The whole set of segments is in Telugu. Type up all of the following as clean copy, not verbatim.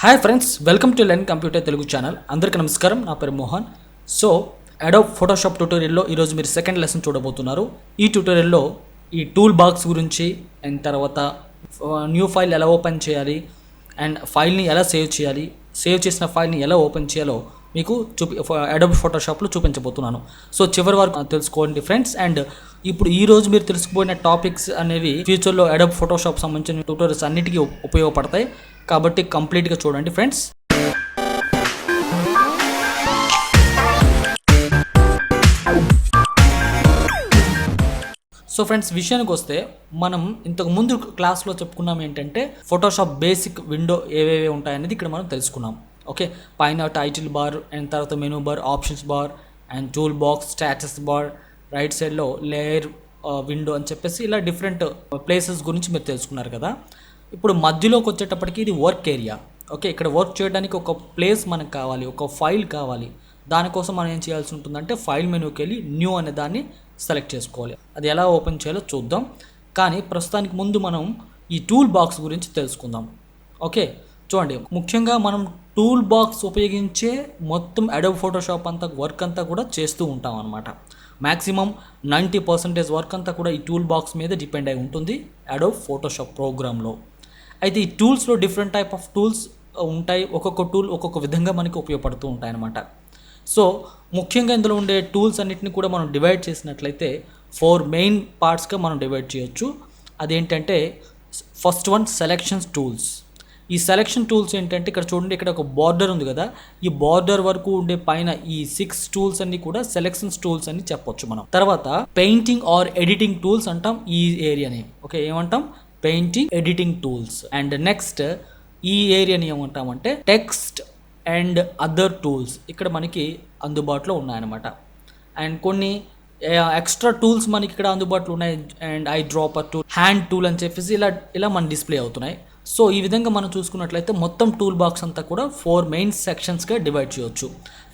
Hi friends, welcome to learn computer Telugu channel. అందరికీ నమస్కారం. నా పేరు మోహన్. సో అడోబ్ ఫోటోషాప్ ట్యూటోరియల్లో ఈరోజు మీరు సెకండ్ లెసన్ చూడబోతున్నారు. ఈ ట్యూటోరియల్లో ఈ టూల్ బాక్స్ గురించి అండ్ తర్వాత న్యూ ఫైల్ ఎలా ఓపెన్ చేయాలి అండ్ ఫైల్ని ఎలా సేవ్ చేయాలి, సేవ్ చేసిన ఫైల్ని ఎలా ఓపెన్ చేయాలో మీకు అడోబ్ ఫోటోషాప్లో చూపించబోతున్నాను. సో చివరి వరకు తెలుసుకోండి ఫ్రెండ్స్. అండ్ ఇప్పుడు ఈరోజు మీరు తెలుసుకుపోయిన టాపిక్స్ అనేవి ఫ్యూచర్లో అడోబ్ ఫోటోషాప్ సంబంధించిన ట్యూటోరియల్స్ అన్నిటికీ ఉపయోగపడతాయి కాబట్టి కంప్లీట్గా చూడండి ఫ్రెండ్స్. సో ఫ్రెండ్స్, విషయానికి వస్తే మనం ఇంతకు ముందు క్లాస్లో చెప్పుకున్నాం ఏంటంటే ఫోటోషాప్ బేసిక్ విండో ఏవేవి ఉంటాయనేది ఇక్కడ మనం తెలుసుకున్నాం. ఓకే, పైన టైటిల్ బార్ అండ్ తర్వాత menu bar, options bar and tool box, status bar, right సైడ్లో లేయర్ విండో అని చెప్పేసి ఇలా డిఫరెంట్ ప్లేసెస్ గురించి మీరు తెలుసుకున్నారు కదా. ఇప్పుడు మధ్యలోకి వచ్చేటప్పటికి ఇది వర్క్ ఏరియా. ఓకే, ఇక్కడ వర్క్ చేయడానికి ఒక ప్లేస్ మనకు కావాలి, ఒక ఫైల్ కావాలి. దానికోసం మనం ఏం చేయాల్సి ఉంటుందంటే ఫైల్ మెనూకి వెళ్ళి న్యూ అనే దాన్ని సెలెక్ట్ చేసుకోవాలి. అది ఎలా ఓపెన్ చేయాలో చూద్దాం. కానీ ప్రస్తుతానికి ముందు మనం ఈ టూల్ బాక్స్ గురించి తెలుసుకుందాం. ఓకే, చూడండి, ముఖ్యంగా మనం టూల్ బాక్స్ ఉపయోగించే మొత్తం అడోబ్ ఫోటోషాప్ అంతా వర్క్ అంతా కూడా చేస్తూ ఉంటాం అన్నమాట. మ్యాక్సిమం 90% వర్క్ అంతా కూడా ఈ టూల్ బాక్స్ మీద డిపెండ్ అయి ఉంటుంది అడోబ్ ఫోటోషాప్ ప్రోగ్రాంలో. అయితే ఈ టూల్స్లో డిఫరెంట్ టైప్ ఆఫ్ టూల్స్ ఉంటాయి. ఒక్కొక్క టూల్ ఒక్కొక్క విధంగా మనకి ఉపయోగపడుతూ ఉంటాయి అన్నమాట. సో ముఖ్యంగా ఇందులో ఉండే టూల్స్ అన్నిటిని కూడా మనం డివైడ్ చేసినట్లయితే 4 మెయిన్ పార్ట్స్గా మనం డివైడ్ చేయొచ్చు. అదేంటంటే ఫస్ట్ వన్ సెలెక్షన్స్ టూల్స్. ఈ సెలెక్షన్ టూల్స్ ఏంటంటే ఇక్కడ చూడండి, ఇక్కడ ఒక బార్డర్ ఉంది కదా, ఈ బార్డర్ వరకు ఉండే పైన ఈ 6 టూల్స్ అన్ని కూడా సెలెక్షన్స్ టూల్స్ అని చెప్పొచ్చు మనం. తర్వాత పెయింటింగ్ ఆర్ ఎడిటింగ్ టూల్స్ అంటాం ఈ ఏరియాని. ఓకే, ఏమంటాం? Painting editing tools. And next ఈ ఏరియాని ఏమంటామంటే టెక్స్ట్ అండ్ అదర్ టూల్స్. ఇక్కడ మనకి అందుబాటులో ఉన్నాయన్నమాట. అండ్ కొన్ని ఎక్స్ట్రా టూల్స్ మనకి ఇక్కడ అందుబాటులో ఉన్నాయి. And I dropper tool, hand tool అని చెప్పేసి ఇలా మన డిస్ప్లే అవుతున్నాయి. సో ఈ విధంగా మనం చూసుకున్నట్లయితే మొత్తం టూల్ బాక్స్ అంతా కూడా 4 మెయిన్ సెక్షన్స్గా డివైడ్ చేయొచ్చు.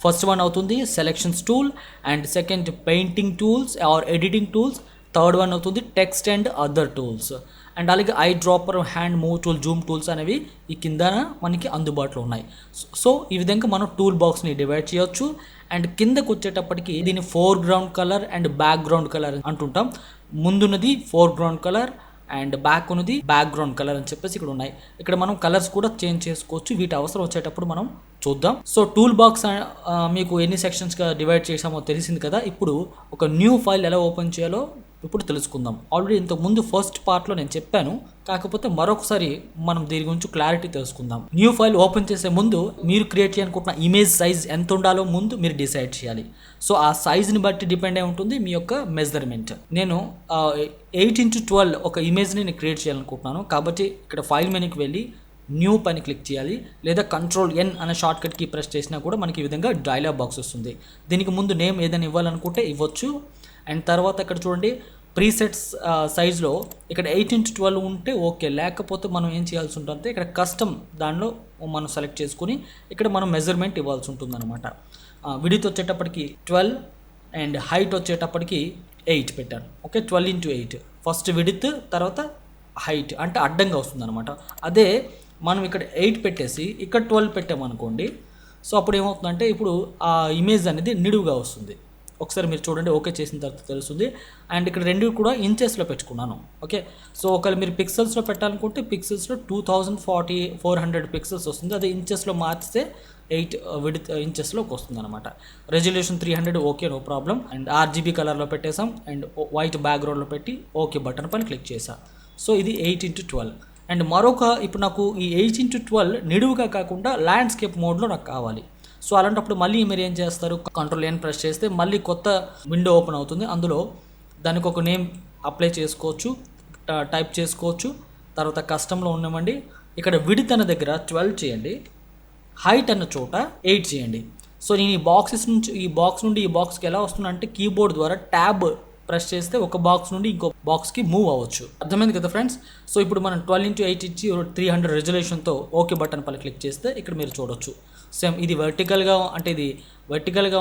ఫస్ట్ వన్ అవుతుంది selections tool, and second painting tools or editing tools, third one అవుతుంది text and other tools, and అలాగే eye dropper, hand move tool, zoom tools అనేవి ఈ కింద మనకి అందుబాటులో ఉన్నాయి. సో ఈ విధంగా మనం టూల్ బాక్స్ని డివైడ్ చేయొచ్చు. అండ్ కిందకు వచ్చేటప్పటికి దీన్ని foreground colour and background colour అంటుంటాం. ముందున్నది ఫోర్గ్రౌండ్ కలర్ అండ్ బ్యాక్ ఉన్నది బ్యాక్గ్రౌండ్ కలర్ అని చెప్పేసి ఇక్కడ ఉన్నాయి. ఇక్కడ మనం కలర్స్ కూడా చేంజ్ చేసుకోవచ్చు, వీటి అవసరం వచ్చేటప్పుడు మనం చూద్దాం. సో టూల్ బాక్స్ మీకు ఎన్ని సెక్షన్స్గా డివైడ్ చేసామో తెలిసింది కదా. ఇప్పుడు ఒక న్యూ ఫైల్ ఎలా ఓపెన్ చేయాలో ఇప్పుడు తెలుసుకుందాం. ఆల్రెడీ ఇంతకు ముందు ఫస్ట్ పార్ట్లో నేను చెప్పాను, కాకపోతే మరొకసారి మనం దీని గురించి క్లారిటీ తెలుసుకుందాం. న్యూ ఫైల్ ఓపెన్ చేసే ముందు మీరు క్రియేట్ చేయాలనుకుంటున్న ఇమేజ్ సైజ్ ఎంత ఉండాలో ముందు మీరు డిసైడ్ చేయాలి. సో ఆ సైజ్ని బట్టి డిపెండ్ అయి ఉంటుంది మీ యొక్క మెజర్మెంట్. నేను 8x12 ఒక ఇమేజ్ని నేను క్రియేట్ చేయాలనుకుంటున్నాను. కాబట్టి ఇక్కడ ఫైల్ మెనూకి వెళ్ళి న్యూ పని క్లిక్ చేయాలి, లేదా Ctrl+N అనే షార్ట్ కట్ కీ ప్రెస్ చేసినా కూడా మనకి ఈ విధంగా డైలాగ్ బాక్స్ వస్తుంది. దీనికి ముందు నేమ్ ఏదైనా ఇవ్వాలనుకుంటే ఇవ్వచ్చు. అండ్ తర్వాత ఇక్కడ చూడండి ప్రీసెట్స్ సైజ్లో ఇక్కడ 8x12 ఉంటే ఓకే, లేకపోతే మనం ఏం చేయాల్సి ఉంటుంది, ఇక్కడ కస్టమ్ దానిలో మనం సెలెక్ట్ చేసుకుని ఇక్కడ మనం మెజర్మెంట్ ఇవ్వాల్సి ఉంటుంది అనమాట. విడ్త్ వచ్చేటప్పటికి 12 అండ్ హైట్ వచ్చేటప్పటికి 8 పెట్టాను. ఓకే, 12x8 ఫస్ట్ విడ్త్, తర్వాత హైట్ అంటే అడ్డంగా వస్తుంది అనమాట. అదే మనం ఇక్కడ 8 పెట్టేసి ఇక్కడ 12 పెట్టామనుకోండి, సో అప్పుడు ఏమవుతుందంటే ఇప్పుడు ఆ ఇమేజ్ అనేది నిడువుగా వస్తుంది. ఒకసారి మీరు చూడండి, ఓకే చేసిన తర్వాత తెలుస్తుంది. అండ్ ఇక్కడ రెండు కూడా ఇంచెస్లో పెట్టుకున్నాను. ఓకే, సో ఒకవేళ మీరు పిక్సెల్స్లో పెట్టాలనుకుంటే పిక్సెల్స్లో 2400 పిక్సెల్స్ వస్తుంది. అది ఇంచెస్లో మార్చితే 8 విడ్త్ ఇంచెస్లోకి వస్తుంది అనమాట. Resolution 300, okay, no problem. And RGB కలర్లో పెట్టేసాం అండ్ వైట్ బ్యాక్గ్రౌండ్లో పెట్టి ఓకే బటన్ పైన క్లిక్ చేసా. సో ఇది 8x12. అండ్ ఇప్పుడు నాకు ఈ 8x12 నిడువుగా కాకుండా ల్యాండ్స్కేప్ మోడ్లో నాకు కావాలి. సో అలాంటప్పుడు మళ్ళీ మీరు ఏం చేస్తారు, Ctrl+N ప్రెస్ చేస్తే మళ్ళీ కొత్త విండో ఓపెన్ అవుతుంది. అందులో దానికి ఒక నేమ్ అప్లై చేసుకోవచ్చు, టైప్ చేసుకోవచ్చు. తర్వాత కస్టమ్లో ఉన్నామండి, ఇక్కడ విడ్త్ అనే దగ్గర 12 చేయండి, హైట్ అన్న చోట 8 చేయండి. సో నేను ఈ బాక్స్ నుండి ఈ బాక్స్కి ఎలా వస్తుందంటే కీబోర్డ్ ద్వారా ట్యాబ్ ప్రెస్ చేస్తే ఒక బాక్స్ నుండి ఇంకో బాక్స్కి మూవ్ అవ్వచ్చు. అర్థమైంది కదా ఫ్రెండ్స్. సో ఇప్పుడు మనం 12x8 ఇచ్చి 300 రెజల్యూషన్తో ఓకే బటన్ పైన క్లిక్ చేస్తే ఇక్కడ మీరు చూడొచ్చు సేమ్ ఇది వర్టికల్గా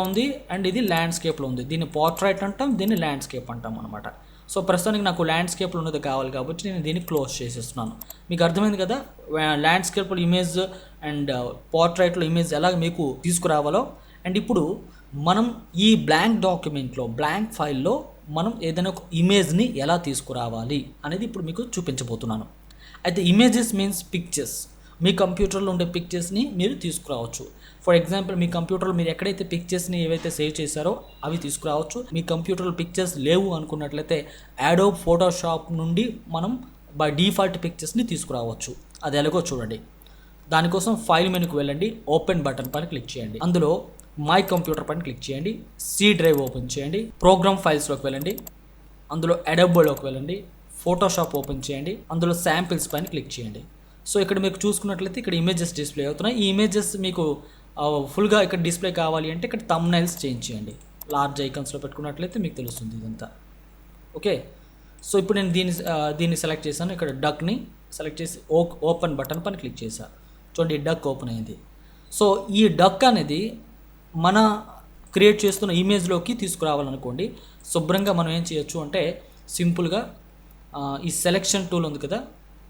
ఉంది అండ్ ఇది ల్యాండ్స్కేప్లో ఉంది. దీన్ని పోర్ట్రైట్ అంటాం, దీన్ని ల్యాండ్స్కేప్ అంటాం అనమాట. సో ప్రస్తుతానికి నాకు ల్యాండ్స్కేప్లో ఉన్నది కావాలి కాబట్టి నేను దీన్ని క్లోజ్ చేసేస్తున్నాను. మీకు అర్థమైంది కదా ల్యాండ్స్కేప్లో ఇమేజ్ అండ్ పోర్ట్రైట్లో ఇమేజ్ ఎలా మీకు తీసుకురావాలో. అండ్ ఇప్పుడు మనం ఈ బ్లాంక్ డాక్యుమెంట్లో బ్లాంక్ ఫైల్లో మనం ఏదైనా ఒక ఇమేజ్ని ఎలా తీసుకురావాలి అనేది ఇప్పుడు మీకు చూపించబోతున్నాను. అయితే ఇమేజెస్ మీన్స్ పిక్చర్స్. మీ కంప్యూటర్లో ఉండే పిక్చర్స్ని మీరు తీసుకురావచ్చు. ఫర్ ఎగ్జాంపుల్ మీ కంప్యూటర్లో మీరు ఎక్కడైతే పిక్చర్స్ని ఏవైతే సేవ్ చేశారో అవి తీసుకురావచ్చు. మీ కంప్యూటర్లో పిక్చర్స్ లేవు అనుకున్నట్లయితే అడోబ్ ఫోటోషాప్ నుండి మనం బై డిఫాల్ట్ పిక్చర్స్ని తీసుకురావచ్చు. అది ఎలాగో చూడండి. దానికోసం ఫైల్ మెనూకి వెళ్ళండి, ఓపెన్ బటన్ పైన క్లిక్ చేయండి. అందులో మై కంప్యూటర్ పైన క్లిక్ చేయండి, సి డ్రైవ్ ఓపెన్ చేయండి, ప్రోగ్రామ్ ఫైల్స్లోకి వెళ్ళండి, అందులో అడోబోలోకి వెళ్ళండి, ఫోటోషాప్ ఓపెన్ చేయండి, అందులో శాంపిల్స్ పైన క్లిక్ చేయండి. సో ఇక్కడ మీకు చూసుకున్నట్లయితే ఇక్కడ ఇమేజెస్ డిస్ప్లే అవుతున్నాయి. ఈ ఇమేజెస్ మీకు ఫుల్గా ఇక్కడ డిస్ప్లే కావాలి అంటే ఇక్కడ థంబ్నైల్స్ చేంజ్ చేయండి. లార్జ్ ఐకాన్స్లో పెట్టుకున్నట్లయితే మీకు తెలుస్తుంది ఇదంతా. ఓకే, సో ఇప్పుడు నేను దీన్ని సెలెక్ట్ చేశాను. ఇక్కడ డక్ని సెలెక్ట్ చేసి ఓపెన్ బటన్ పైన క్లిక్ చేశాను. చూడండి, ఈ డక్ ఓపెన్ అయింది. సో ఈ డక్ అనేది మన క్రియేట్ చేస్తున్న ఇమేజ్లోకి తీసుకురావాలనుకోండి. శుభ్రంగా మనం ఏం చేయొచ్చు అంటే సింపుల్గా ఈ సెలెక్షన్ టూల్ ఉంది కదా,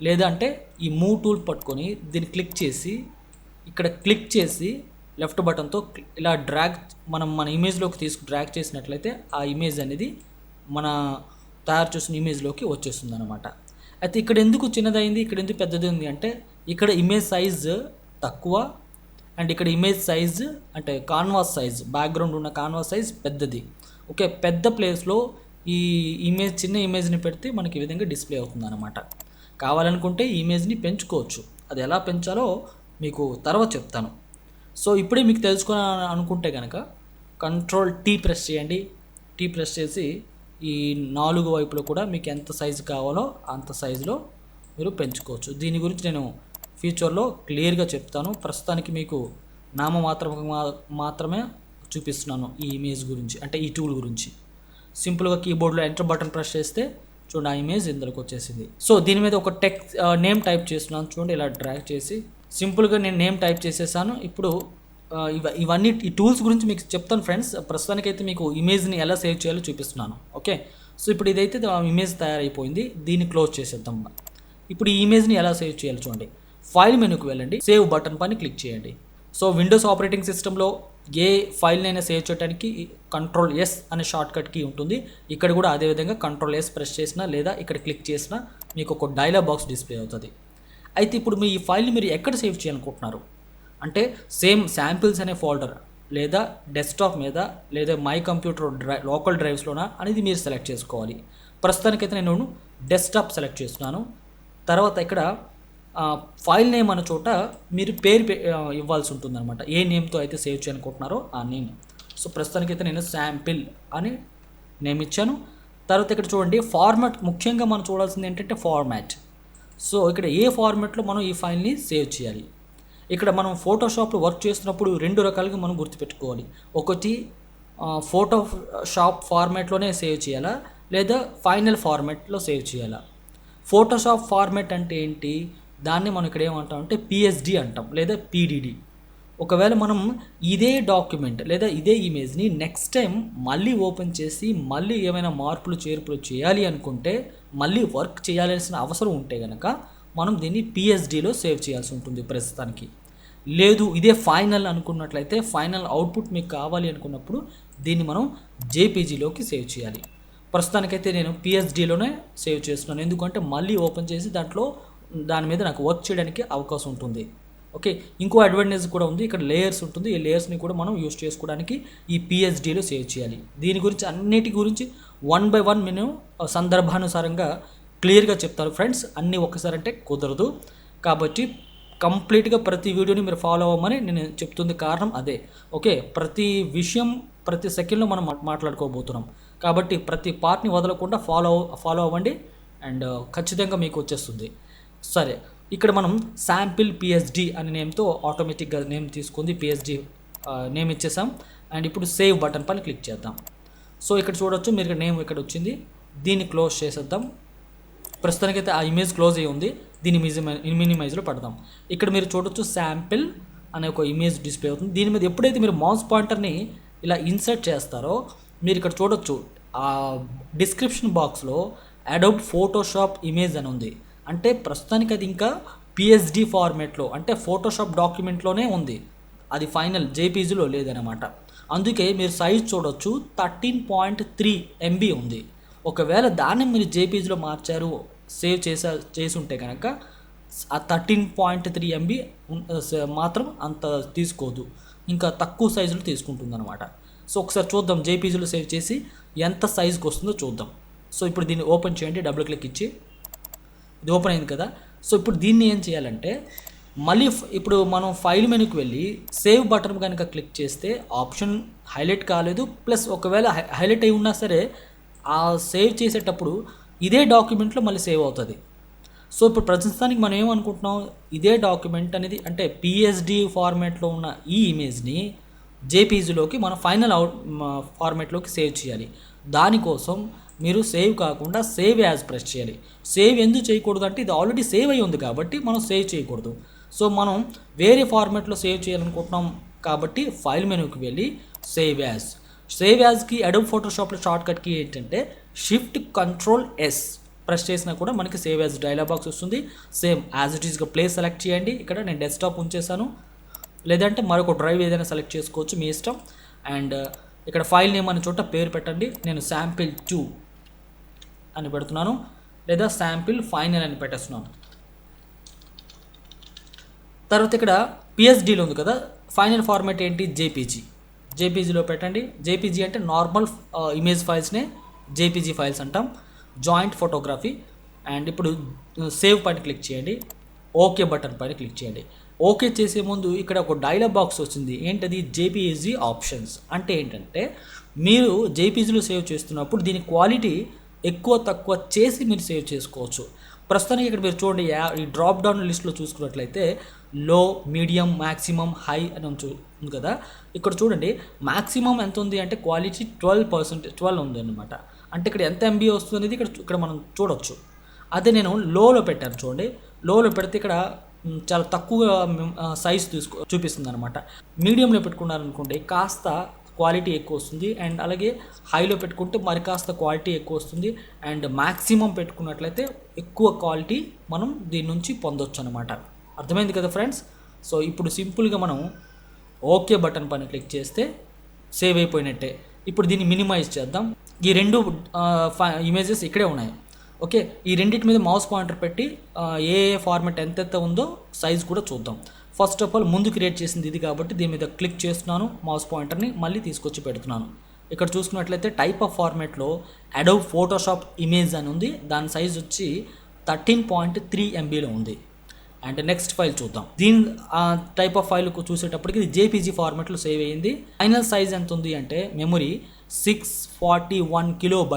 లేదా అంటే ఈ మూవ్ టూల్ పట్టుకొని దీన్ని క్లిక్ చేసి ఇక్కడ క్లిక్ చేసి లెఫ్ట్ బటన్తో ఇలా డ్రాగ్ మన ఇమేజ్లోకి డ్రాగ్ చేసినట్లయితే ఆ ఇమేజ్ అనేది మన తయారు చేసిన ఇమేజ్లోకి వచ్చేస్తుంది అనమాట. అయితే ఇక్కడ ఎందుకు చిన్నదైంది, ఇక్కడ ఎందుకు పెద్దది ఉంది అంటే ఇక్కడ ఇమేజ్ సైజ్ తక్కువ అండ్ ఇక్కడ ఇమేజ్ సైజ్ అంటే కాన్వాస్ సైజ్, బ్యాక్గ్రౌండ్ ఉన్న కాన్వాస్ సైజ్ పెద్దది. ఓకే, పెద్ద ప్లేస్లో ఈ ఇమేజ్ చిన్న ఇమేజ్ని పెడితే మనకి ఈ విధంగా డిస్ప్లే అవుతుంది అనమాట. కావాలనుకుంటే ఈ ఇమేజ్ని పెంచుకోవచ్చు. అది ఎలా పెంచాలో మీకు తర్వాత చెప్తాను. సో ఇప్పుడే మీకు తెలుసుకోవాలని అనుకుంటే కనుక కంట్రోల్ టీ ప్రెస్ చేయండి. టీ ప్రెస్ చేసి ఈ 4 వైపులో కూడా మీకు ఎంత సైజు కావాలో అంత సైజులో మీరు పెంచుకోవచ్చు. దీని గురించి నేను ఫ్యూచర్లో క్లియర్గా చెప్తాను. ప్రస్తుతానికి మీకు మాత్రమే చూపిస్తున్నాను ఈ ఇమేజ్ గురించి, అంటే ఈ టూల్ గురించి. సింపుల్గా కీబోర్డ్లో ఎంటర్ బటన్ ప్రెస్ చేస్తే చూడండి ఆ ఇమేజ్ ఇందులోకి వచ్చేసింది. సో దీని మీద ఒక నేమ్ టైప్ చేస్తున్నాను. చూడండి, ఇలా డ్రాగ్ చేసి సింపుల్గా నేను నేమ్ టైప్ చేసేసాను. ఇప్పుడు ఇవన్నీ ఈ టూల్స్ గురించి మీకు చెప్తాను ఫ్రెండ్స్. ప్రస్తుతానికైతే మీకు ఇమేజ్ని ఎలా సేవ్ చేయాలో చూపిస్తున్నాను. ఓకే, సో ఇప్పుడు ఇదైతే ఇమేజ్ తయారైపోయింది. దీన్ని క్లోజ్ చేసేద్దాం. ఇప్పుడు ఈ ఇమేజ్ని ఎలా సేవ్ చేయాలో చూడండి. ఫైల్ మెనూకి వెళ్ళండి, సేవ్ బటన్ పైన క్లిక్ చేయండి. సో విండోస్ ఆపరేటింగ్ సిస్టంలో ఏ ఫైల్నైనా సేవ్ చేయడానికి కంట్రోల్ ఎస్ అనే షార్ట్ కట్ కీ ఉంటుంది. ఇక్కడ కూడా అదేవిధంగా కంట్రోల్ ఎస్ ప్రెస్ చేసినా లేదా ఇక్కడ క్లిక్ చేసినా మీకు ఒక డైలాగ్ బాక్స్ డిస్ప్లే అవుతుంది. అయితే ఇప్పుడు మీ ఈ ఫైల్ని మీరు ఎక్కడ సేవ్ చేయాలనుకుంటున్నారు అంటే సేమ్ శాంపిల్స్ అనే ఫోల్డర్ లేదా డెస్క్టాప్ మీద లేదా మై కంప్యూటర్ లోకల్ డ్రైవ్స్లోనా అనేది మీరు సెలెక్ట్ చేసుకోవాలి. ప్రస్తుతానికైతే నేను డెస్క్టాప్ సెలెక్ట్ చేస్తున్నాను. తర్వాత ఇక్కడ ఫైల్ నేమ్ అన్న చోట మీరు పేరు ఇవ్వాల్సి ఉంటుందన్నమాట. ఏ నేమ్తో అయితే సేవ్ చేయాలనుకుంటున్నారో ఆ నేమ్. సో ప్రస్తుతానికైతే నేను శాంపిల్ అని నేమ్ ఇచ్చాను. తర్వాత ఇక్కడ చూడండి ఫార్మాట్, ముఖ్యంగా మనం చూడాల్సింది ఏంటంటే ఫార్మాట్. సో ఇక్కడ ఏ ఫార్మాట్లో మనం ఈ ఫైల్ని సేవ్ చేయాలి. ఇక్కడ మనం ఫోటోషాప్లో వర్క్ చేస్తున్నప్పుడు 2 రకాలుగా మనం గుర్తుపెట్టుకోవాలి. ఒకటి ఫోటోషాప్ ఫార్మాట్లోనే సేవ్ చేయాలా లేదా ఫైనల్ ఫార్మాట్లో సేవ్ చేయాలా. ఫోటోషాప్ ఫార్మాట్ అంటే ఏంటి, దాన్ని మనం ఇక్కడ ఏమంటాం అంటే పిఎస్డి అంటాం లేదా పిడిడి. ఒకవేళ మనం ఇదే డాక్యుమెంట్ లేదా ఇదే ఇమేజ్ని నెక్స్ట్ టైం మళ్ళీ ఓపెన్ చేసి మళ్ళీ ఏమైనా మార్పులు చేర్పులు చేయాలి అనుకుంటే, మళ్ళీ వర్క్ చేయాల్సిన అవసరం ఉంటే కనుక మనం దీన్ని పిఎస్డిలో సేవ్ చేయాల్సి ఉంటుంది ప్రస్తుతానికి. లేదు ఇదే ఫైనల్ అనుకున్నట్లయితే ఫైనల్ అవుట్పుట్ మీకు కావాలి అనుకున్నప్పుడు దీన్ని మనం జేపీజీలోకి సేవ్ చేయాలి. ప్రస్తుతానికైతే నేను పిఎస్డిలోనే సేవ్ చేస్తున్నాను, ఎందుకంటే మళ్ళీ ఓపెన్ చేసి దాని మీద నాకు వర్క్ చేయడానికి అవకాశం ఉంటుంది. ఓకే, ఇంకో అడ్వాంటేజ్ కూడా ఉంది. ఇక్కడ లేయర్స్ ఉంటుంది. ఈ లేయర్స్ని కూడా మనం యూస్ చేసుకోవడానికి ఈ పిఎస్డిలో సేవ్ చేయాలి. దీని గురించి అన్నిటి గురించి 1 by 1 నేను సందర్భానుసారంగా క్లియర్గా చెప్తాను ఫ్రెండ్స్. అన్నీ ఒక్కసారి అంటే కుదరదు. కాబట్టి కంప్లీట్గా ప్రతి వీడియోని మీరు ఫాలో అవ్వమని నేను చెప్తుంది కారణం అదే. ఓకే, ప్రతి విషయం ప్రతి సెకండ్లో మనం మాట్లాడుకోబోతున్నాం. కాబట్టి ప్రతి పార్ట్ని వదలకుండా ఫాలో అవ్వండి అండ్ ఖచ్చితంగా మీకు వచ్చేస్తుంది. సరే, ఇక్కడ మనం శాంపిల్ పిఎస్డి అనే నేమ్తో ఆటోమేటిక్గా నేమ్ తీసుకుంది, పిఎస్డి నేమ్ ఇచ్చేసాం. అండ్ ఇప్పుడు సేవ్ బటన్ పైన క్లిక్ చేద్దాం. సో ఇక్కడ చూడొచ్చు మీరు నేమ్ ఇక్కడ వచ్చింది. దీన్ని క్లోజ్ చేసేద్దాం. ప్రస్తుతానికైతే ఆ ఇమేజ్ క్లోజ్ అయ్యి ఉంది. దీన్ని మినిమైజ్లో పెడదాం. ఇక్కడ మీరు చూడొచ్చు శాంపిల్ అనే ఒక ఇమేజ్ డిస్ప్లే అవుతుంది. దీని మీద ఎప్పుడైతే మీరు మౌస్ పాయింటర్ని ఇలా ఇన్సర్ట్ చేస్తారో మీరు ఇక్కడ చూడొచ్చు ఆ డిస్క్రిప్షన్ బాక్స్లో అడోబ్ ఫోటోషాప్ ఇమేజ్ అని ఉంది. అంటే ప్రస్తుతానికి అది ఇంకా పిఎస్డి ఫార్మేట్లో అంటే ఫోటోషాప్ డాక్యుమెంట్లోనే ఉంది, అది ఫైనల్ జేపీజీలో లేదనమాట. అందుకే మీరు సైజ్ చూడొచ్చు 13.3 MB ఉంది. ఒకవేళ దాన్ని మీరు జేపీజీలో మార్చారు, సేవ్ చేసి ఉంటే కనుక ఆ 13.3 MB మాత్రం అంత తీసుకోదు, ఇంకా తక్కువ సైజులో తీసుకుంటుంది అనమాట. సో ఒకసారి చూద్దాం జేపీజీలో సేవ్ చేసి ఎంత సైజుకి వస్తుందో చూద్దాం. సో ఇప్పుడు దీన్ని ఓపెన్ చేయండి, డబుల్ క్లిక్ ఇచ్చి. ఇది ఓపెన్ అయింది కదా. సో ఇప్పుడు దీన్ని ఏం చేయాలంటే మళ్ళీ ఇప్పుడు మనం ఫైల్ మెనూకి వెళ్ళి సేవ్ బటన్ కనుక క్లిక్ చేస్తే ఆప్షన్ హైలైట్ కాలేదు, ప్లస్ ఒకవేళ హైలైట్ అయి ఉన్నా సరే ఆ సేవ్ చేసేటప్పుడు ఇదే డాక్యుమెంట్లో మళ్ళీ సేవ్ అవుతుంది. సో ఇప్పుడు ప్రస్తుతానికి మనం ఏమనుకుంటున్నాం, ఇదే డాక్యుమెంట్ అనేది అంటే పిఎస్డి ఫార్మేట్లో ఉన్న ఈ ఇమేజ్ని జేపీజీలోకి మనం ఫైనల్ ఫార్మేట్లోకి సేవ్ చేయాలి. దానికోసం మీరు సేవ్ కాకుండా సేవ్ యాజ్ ప్రెస్ చేయాలి. సేవ్ ఎందుకు చేయకూడదు అంటే ఇది ఆల్రెడీ సేవ్ అయ్యి ఉంది కాబట్టి మనం సేవ్ చేయకూడదు. సో మనం వేరే ఫార్మేట్లో సేవ్ చేయాలనుకుంటున్నాం కాబట్టి ఫైల్ మెనూకి వెళ్ళి సేవ్ యాజ్కి అడోబ్ ఫోటోషాప్లో షార్ట్ కట్కి ఏంటంటే Shift+Ctrl+S ప్రెస్ చేసినా కూడా మనకి సేవ్ యాజ్ డైలాగ్ బాక్స్ వస్తుంది. సేమ్ యాజ్ ఇట్ ఈస్గా ప్లేస్ సెలెక్ట్ చేయండి. ఇక్కడ నేను డెస్క్టాప్ ఉంచేసాను, లేదంటే మరొక డ్రైవ్ ఏదైనా సెలెక్ట్ చేసుకోవచ్చు, మీ ఇష్టం. అండ్ ఇక్కడ ఫైల్ నేమ్ అనే చోట పేరు పెట్టండి. నేను sample2 అని పెడుతున్నాను, లేదా శాంపిల్ ఫైనల్ అని పెట్టేస్తున్నాను. తర్వాత ఇక్కడ పిఎస్డీలో ఉంది కదా, ఫైనల్ ఫార్మాట్ ఏంటి జేపీజీలో పెట్టండి. జేపీజీ అంటే నార్మల్ ఇమేజ్ ఫైల్స్నే జేపీజీ ఫైల్స్ అంటాం, జాయింట్ ఫోటోగ్రఫీ. అండ్ ఇప్పుడు సేవ్ పైన క్లిక్ చేయండి, ఓకే బటన్ పైన క్లిక్ చేయండి. ఓకే చేసే ముందు ఇక్కడ ఒక డైలాగ్ బాక్స్ వచ్చింది, ఏంటది జేపీజీ ఆప్షన్స్. అంటే ఏంటంటే మీరు జేపీజీలో సేవ్ చేస్తున్నప్పుడు దీని క్వాలిటీ ఎక్కువ తక్కువ చేసి మీరు సేవ్ చేసుకోవచ్చు. ప్రస్తుతానికి ఇక్కడ మీరు చూడండి, ఈ డ్రాప్ డౌన్ లిస్ట్లో చూసుకున్నట్లయితే లో, మీడియం, మ్యాక్సిమం, హై అని ఉంది కదా. ఇక్కడ చూడండి మ్యాక్సిమం ఎంత ఉంది అంటే క్వాలిటీ 12% ఉంది అనమాట. అంటే ఇక్కడ ఎంత ఎంబీ వస్తుంది అనేది ఇక్కడ మనం చూడొచ్చు. అదే నేను లోలో పెట్టాను చూడండి, లోలో పెడితే ఇక్కడ చాలా తక్కువ సైజ్ చూపిస్తుంది అనమాట. మీడియంలో పెట్టుకున్నారనుకోండి కాస్త క్వాలిటీ ఎక్కువ వస్తుంది, అండ్ అలాగే హైలో పెట్టుకుంటే మరి కాస్త క్వాలిటీ ఎక్కువ వస్తుంది, అండ్ మ్యాక్సిమం పెట్టుకున్నట్లయితే ఎక్కువ క్వాలిటీ మనం దీని నుంచి పొందొచ్చు అనమాట. అర్థమైంది కదా ఫ్రెండ్స్. సో ఇప్పుడు సింపుల్గా మనం ఓకే బటన్ పైన క్లిక్ చేస్తే సేవ్ అయిపోయినట్టే. ఇప్పుడు దీన్ని మినిమైజ్ చేద్దాం. ఈ రెండు ఇమేజెస్ ఇక్కడే ఉన్నాయి. ఓకే, ఈ రెండింటి మీద మౌస్ పాయింటర్ పెట్టి ఏ ఫార్మాట్ ఎంతెంత ఉందో సైజ్ కూడా చూద్దాం. ఫస్ట్ ఆఫ్ ఆల్ ముందు క్రియేట్ చేసింది ఇది కాబట్టి దీని మీద క్లిక్ చేస్తున్నాను, మౌస్ పాయింటర్ని మళ్ళీ తీసుకొచ్చి పెడుతున్నాను. ఇక్కడ చూసుకున్నట్లయితే టైప్ ఆఫ్ ఫార్మాట్లో అడోబ్ ఫోటోషాప్ ఇమేజ్ అని ఉంది, దాని సైజ్ వచ్చి 13.3 MBలో ఉంది. అండ్ నెక్స్ట్ ఫైల్ చూద్దాం. దీని టైప్ ఆఫ్ ఫైల్ చూసేటప్పటికి ఇది జేపీజీ ఫార్మాట్లో సేవ్ అయ్యింది. ఫైనల్ సైజ్ ఎంత ఉంది అంటే మెమొరీ 641 KB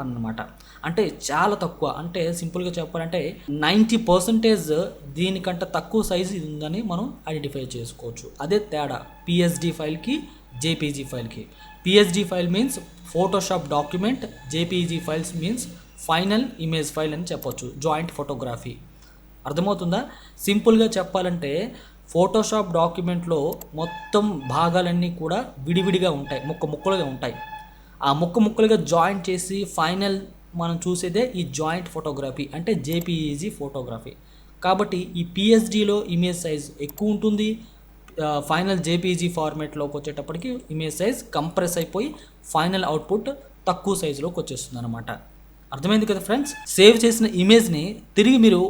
అన్నమాట. అంటే చాలా తక్కువ, అంటే సింపుల్గా చెప్పాలంటే 90% దీనికంటే తక్కువ సైజు ఇది ఉందని మనం ఐడెంటిఫై చేసుకోవచ్చు. అదే తేడా పిఎస్డి ఫైల్కి జేపీజీ ఫైల్కి. PSD file means Photoshop document, JPG files means final image file అని చెప్పొచ్చు, జాయింట్ ఫోటోగ్రఫీ. అర్థమవుతుందా? సింపుల్గా చెప్పాలంటే ఫోటోషాప్ డాక్యుమెంట్లో మొత్తం భాగాలన్నీ కూడా విడివిడిగా ఉంటాయి, ముక్కలుగా ఉంటాయి. ఆ ముక్కలుగా జాయింట్ చేసి ఫైనల్ మనం చూసేదే ఈ జాయింట్ ఫోటోగ్రఫీ అంటే జేపీఈజీ ఫోటోగ్రఫీ. కాబట్టి ఈ పిఎస్డిలో ఇమేజ్ సైజ్ ఎక్కువ ఉంటుంది, ఫైనల్ జేపీజీ ఫార్మేట్లోకి వచ్చేటప్పటికి ఇమేజ్ సైజ్ కంప్రెస్ అయిపోయి ఫైనల్ అవుట్పుట్ తక్కువ సైజులోకి వచ్చేస్తుంది అనమాట. అర్థమైంది కదా ఫ్రెండ్స్. సేవ్ చేసిన ఇమేజ్ని తిరిగి మీరు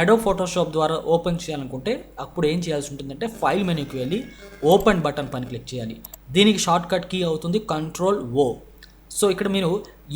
అడోబ్ ఫోటోషాప్ ద్వారా ఓపెన్ చేయాలనుకుంటే అప్పుడు ఏం చేయాల్సి ఉంటుందంటే ఫైల్ మెనూకి వెళ్ళి ఓపెన్ బటన్ పైన క్లిక్ చేయాలి. దీనికి షార్ట్ కట్ కీ అవుతుంది Ctrl+O. సో ఇక్కడ మీరు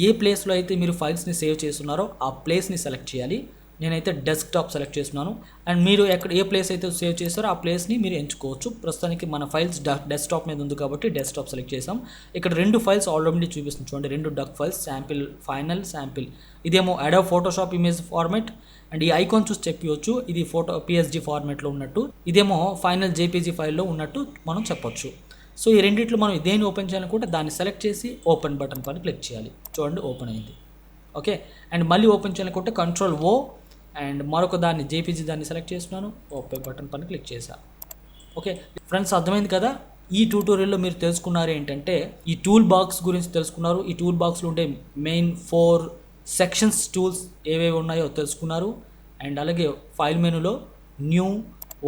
ఏ ప్లేస్లో అయితే మీరు ఫైల్స్ని సేవ్ చేస్తున్నారో ఆ ప్లేస్ని సెలెక్ట్ చేయాలి. నేనైతే డెస్క్టాప్ సెలెక్ట్ చేస్తున్నాను, అండ్ మీరు ఏ ప్లేస్ అయితే సేవ్ చేస్తారో ఆ ప్లేస్ని మీరు ఎంచుకోవచ్చు. ప్రస్తుతానికి మన ఫైల్స్ డెస్క్టాప్ మీద ఉంది కాబట్టి డెస్క్టాప్ సెలెక్ట్ చేసాం. ఇక్కడ 2 ఫైల్స్ ఆల్రెడీ చూపిస్తుంది చూడండి, 2 doc files, sample final sample. ఇదేమో Adobe Photoshop image format, and ఈ ఐకాన్ చూసి చెప్పవచ్చు ఇది పిఎస్డి ఫార్మాట్లో ఉన్నట్టు, ఇదేమో ఫైనల్ జేపీజీ ఫైల్లో ఉన్నట్టు మనం చెప్పొచ్చు. సో ఈ రెండిట్లో మనం దేన్ని ఓపెన్ చేయాలనుకుంటే దాన్ని సెలెక్ట్ చేసి ఓపెన్ బటన్ పైన క్లిక్ చేయాలి. చూడండి ఓపెన్ అయింది. ఓకే, అండ్ మళ్ళీ ఓపెన్ చేయాలనుకుంటే Ctrl+O, అండ్ మరొక దాన్ని జేపీజీ దాన్ని సెలెక్ట్ చేస్తున్నాను, ఓపెన్ బటన్ పైన క్లిక్ చేశాను. ఓకే ఫ్రెండ్స్, అర్థమైంది కదా. ఈ ట్యూటోరియల్లో మీరు తెలుసుకున్నారు ఏంటంటే ఈ టూల్ బాక్స్ గురించి తెలుసుకున్నారు. ఈ టూల్ బాక్స్లో ఉండే మెయిన్ 4 సెక్షన్స్ టూల్స్ ఏవేవి ఉన్నాయో తెలుసుకున్నారు. అండ్ అలాగే ఫైల్ మెనూలో న్యూ,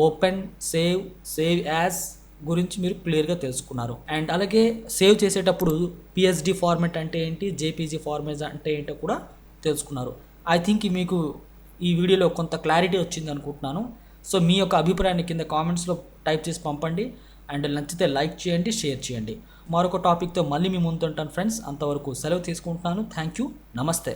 ఓపెన్, సేవ్ యాజ్ గురించి మీరు క్లియర్గా తెలుసుకున్నారు. అండ్ అలాగే సేవ్ చేసేటప్పుడు పిఎస్డి ఫార్మాట్ అంటే ఏంటి, జేపీజీ ఫార్మాట్ అంటే ఏంటో కూడా తెలుసుకున్నారు. ఐ థింక్ మీకు ఈ వీడియోలో కొంత క్లారిటీ వచ్చింది అనుకుంటున్నాను. సో మీ యొక్క అభిప్రాయాన్ని కింద కామెంట్స్లో టైప్ చేసి పంపండి. అండ్ నచ్చితే లైక్ చేయండి, షేర్ చేయండి. మరొక టాపిక్తో మళ్ళీ మీ ముందుంటాను ఫ్రెండ్స్. అంతవరకు సెలవు తీసుకుంటున్నాను. థ్యాంక్ యూ, నమస్తే.